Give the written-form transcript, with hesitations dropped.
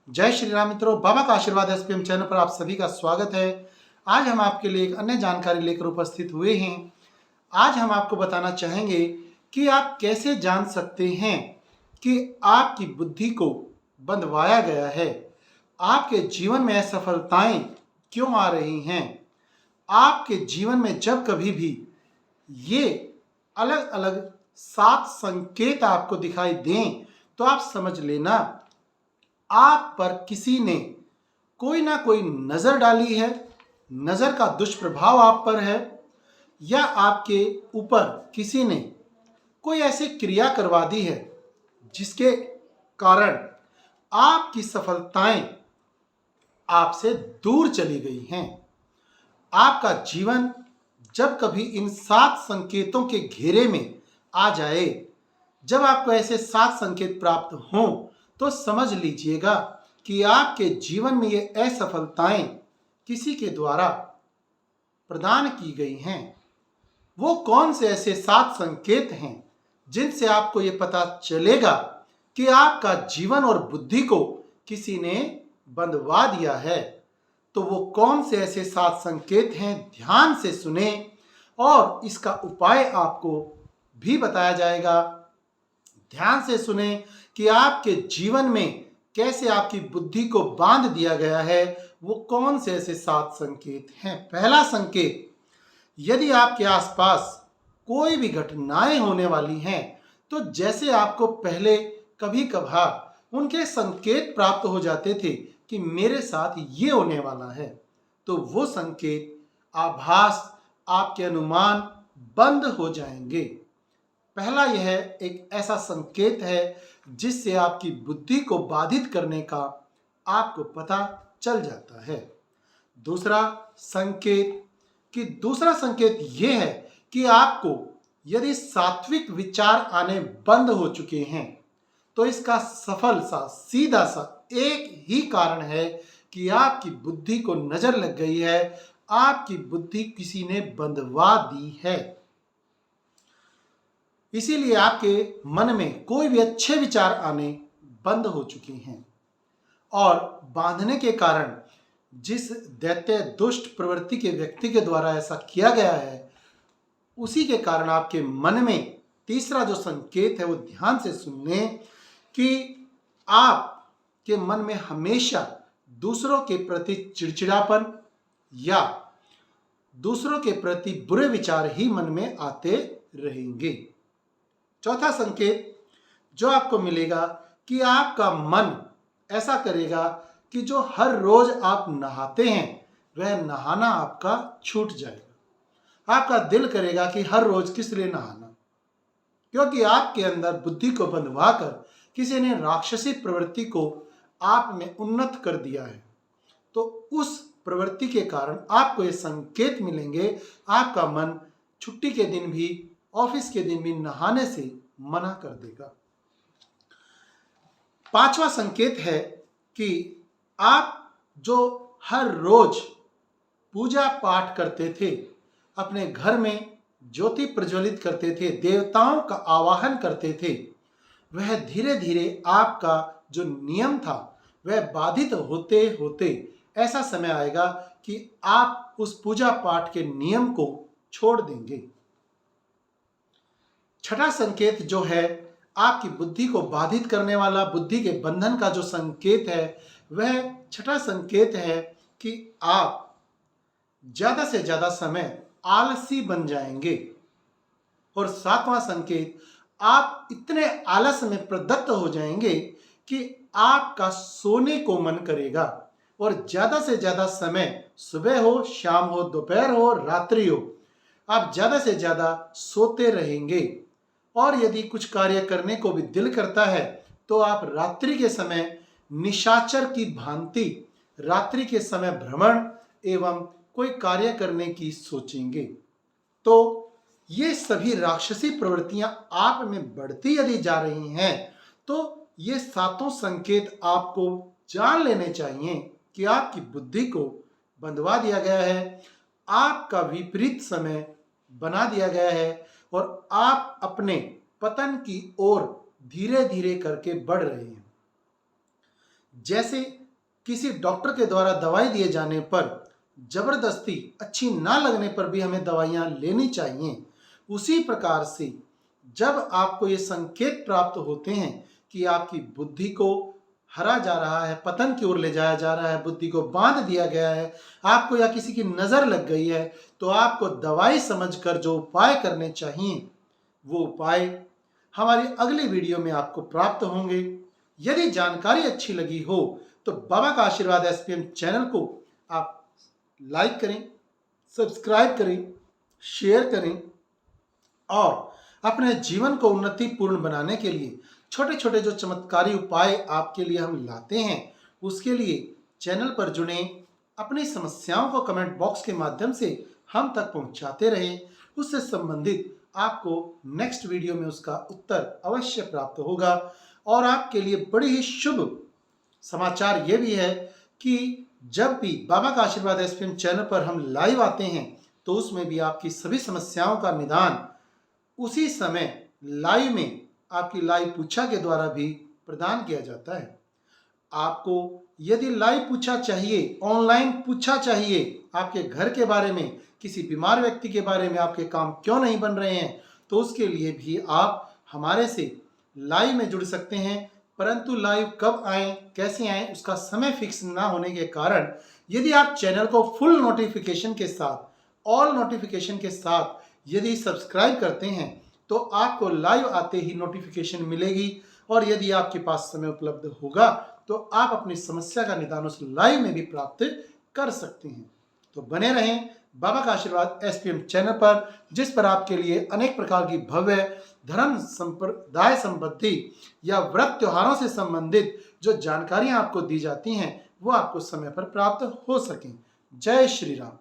जय श्री राम मित्रों, बाबा का आशीर्वाद एसपीएम चैनल पर आप सभी का स्वागत है। आज हम आपके लिए एक अन्य जानकारी लेकर उपस्थित हुए हैं। आज हम आपको बताना चाहेंगे कि आप कैसे जान सकते हैं कि आपकी बुद्धि को बंधवाया गया है। आपके जीवन में असफलताएं क्यों आ रही हैं। आपके जीवन में जब कभी भी ये अलग अलग 7 संकेत आपको दिखाई दें तो आप समझ लेना आप पर किसी ने कोई ना कोई नजर डाली है, नजर का दुष्प्रभाव आप पर है, या आपके ऊपर किसी ने कोई ऐसी क्रिया करवा दी है जिसके कारण आपकी सफलताएं आपसे दूर चली गई हैं। आपका जीवन जब कभी इन 7 संकेतों के घेरे में आ जाए, जब आपको ऐसे 7 संकेत प्राप्त हों, तो समझ लीजिएगा कि आपके जीवन में ये असफलताएं किसी के द्वारा प्रदान की गई हैं। वो कौन से ऐसे 7 संकेत हैं जिनसे आपको ये पता चलेगा कि आपका जीवन और बुद्धि को किसी ने बंधवा दिया है। तो वो कौन से ऐसे 7 संकेत हैं, ध्यान से सुने और इसका उपाय आपको भी बताया जाएगा। ध्यान से सुने कि आपके जीवन में कैसे आपकी बुद्धि को बांध दिया गया है। वो कौन से ऐसे 7 संकेत हैं। पहला संकेत, यदि आपके आसपास कोई भी घटनाएं होने वाली हैं तो जैसे आपको पहले कभी कभार उनके संकेत प्राप्त हो जाते थे कि मेरे साथ ये होने वाला है, तो वो संकेत, आभास, आपके अनुमान बंद हो जाएंगे। पहला यह एक ऐसा संकेत है जिससे आपकी बुद्धि को बाधित करने का आपको पता चल जाता है। दूसरा संकेत यह है कि आपको यदि सात्विक विचार आने बंद हो चुके हैं तो इसका सफल सा सीधा सा एक ही कारण है कि आपकी बुद्धि को नजर लग गई है, आपकी बुद्धि किसी ने बंधवा दी है। इसीलिए आपके मन में कोई भी अच्छे विचार आने बंद हो चुके हैं और बांधने के कारण जिस दैत्य दुष्ट प्रवृत्ति के व्यक्ति के द्वारा ऐसा किया गया है, उसी के कारण आपके मन में तीसरा जो संकेत है वो ध्यान से सुनने कि आपके मन में हमेशा दूसरों के प्रति चिड़चिड़ापन या दूसरों के प्रति बुरे विचार ही मन में आते रहेंगे। चौथा संकेत जो आपको मिलेगा कि आपका मन ऐसा करेगा कि जो हर रोज आप नहाते हैं वह नहाना आपका छूट जाएगा। आपका दिल करेगा कि हर रोज किस लिए नहाना, क्योंकि आपके अंदर बुद्धि को बंधवा कर किसी ने राक्षसी प्रवृत्ति को आप में उन्नत कर दिया है। तो उस प्रवृत्ति के कारण आपको ये संकेत मिलेंगे, आपका मन छुट्टी के दिन भी, ऑफिस के दिन भी नहाने से मना कर देगा। पांचवा संकेत है कि आप जो हर रोज पूजा पाठ करते थे, अपने घर में ज्योति प्रज्वलित करते थे, देवताओं का आवाहन करते थे, वह धीरे धीरे आपका जो नियम था वह बाधित होते होते ऐसा समय आएगा कि आप उस पूजा पाठ के नियम को छोड़ देंगे। छठा संकेत जो है आपकी बुद्धि को बाधित करने वाला, बुद्धि के बंधन का जो संकेत है, वह छठा संकेत है कि आप ज्यादा से ज्यादा समय आलसी बन जाएंगे। और सातवां संकेत, आप इतने आलस में प्रदत्त हो जाएंगे कि आपका सोने को मन करेगा और ज्यादा से ज्यादा समय, सुबह हो, शाम हो, दोपहर हो, रात्रि हो, आप ज्यादा से ज्यादा सोते रहेंगे। और यदि कुछ कार्य करने को भी दिल करता है तो आप रात्रि के समय निशाचर की भांति रात्रि के समय भ्रमण एवं कोई कार्य करने की सोचेंगे। तो ये सभी राक्षसी प्रवृत्तियां आप में बढ़ती यदि जा रही हैं तो ये 7 संकेत आपको जान लेने चाहिए कि आपकी बुद्धि को बंधवा दिया गया है, आपका विपरीत समय बना दिया गया है और आप अपने पतन की ओर धीरे धीरे करके बढ़ रहे हैं। जैसे किसी डॉक्टर के द्वारा दवाई दिए जाने पर जबरदस्ती अच्छी ना लगने पर भी हमें दवाइयाँ लेनी चाहिए, उसी प्रकार से जब आपको ये संकेत प्राप्त होते हैं कि आपकी बुद्धि को हरा जा रहा है, पतन की ओर ले जाया जा रहा है, बुद्धि को बांध दिया गया है, आपको या किसी की नज़र लग गई है, तो आपको दवाई समझकर जो उपाय करने चाहिए वो उपाय हमारी अगली वीडियो में आपको प्राप्त होंगे। यदि जानकारी अच्छी लगी हो तो बाबा का आशीर्वाद एसपीएम चैनल को आप लाइक करें, सब्सक्राइब करें, शेयर करें और अपने जीवन को उन्नतिपूर्ण बनाने के लिए छोटे छोटे जो चमत्कारी उपाय आपके लिए हम लाते हैं, उसके लिए चैनल पर जुड़े, अपनी समस्याओं को कमेंट बॉक्स के माध्यम से हम तक पहुंचाते रहें। उससे संबंधित आपको नेक्स्ट वीडियो में उसका उत्तर अवश्य प्राप्त होगा। और आपके लिए बड़ी ही शुभ समाचार ये भी है कि जब भी बाबा का आशीर्वाद एसपीएम चैनल पर हम लाइव आते हैं तो उसमें भी आपकी सभी समस्याओं का निदान उसी समय लाइव में आपकी लाइव पूछा के द्वारा भी प्रदान किया जाता है। आपको यदि लाइव पूछा चाहिए, ऑनलाइन पूछा चाहिए, आपके घर के बारे में, किसी बीमार व्यक्ति के बारे में, आपके काम क्यों नहीं बन रहे हैं, तो उसके लिए भी आप हमारे से लाइव में जुड़ सकते हैं। परंतु लाइव कब आएँ, कैसे आएँ, उसका समय फिक्स ना होने के कारण यदि आप चैनल को फुल नोटिफिकेशन के साथ, ऑल नोटिफिकेशन के साथ यदि सब्सक्राइब करते हैं तो आपको लाइव आते ही नोटिफिकेशन मिलेगी। और यदि आपके पास समय उपलब्ध होगा तो आप अपनी समस्या का निदान उस लाइव में भी प्राप्त कर सकते हैं। तो बने रहें बाबा का आशीर्वाद एसपीएम चैनल पर, जिस पर आपके लिए अनेक प्रकार की भव्य धर्म संप्रदाय संबंधी या व्रत त्योहारों से संबंधित जो जानकारियां आपको दी जाती हैं वो आपको समय पर प्राप्त हो सकें। जय श्री राम।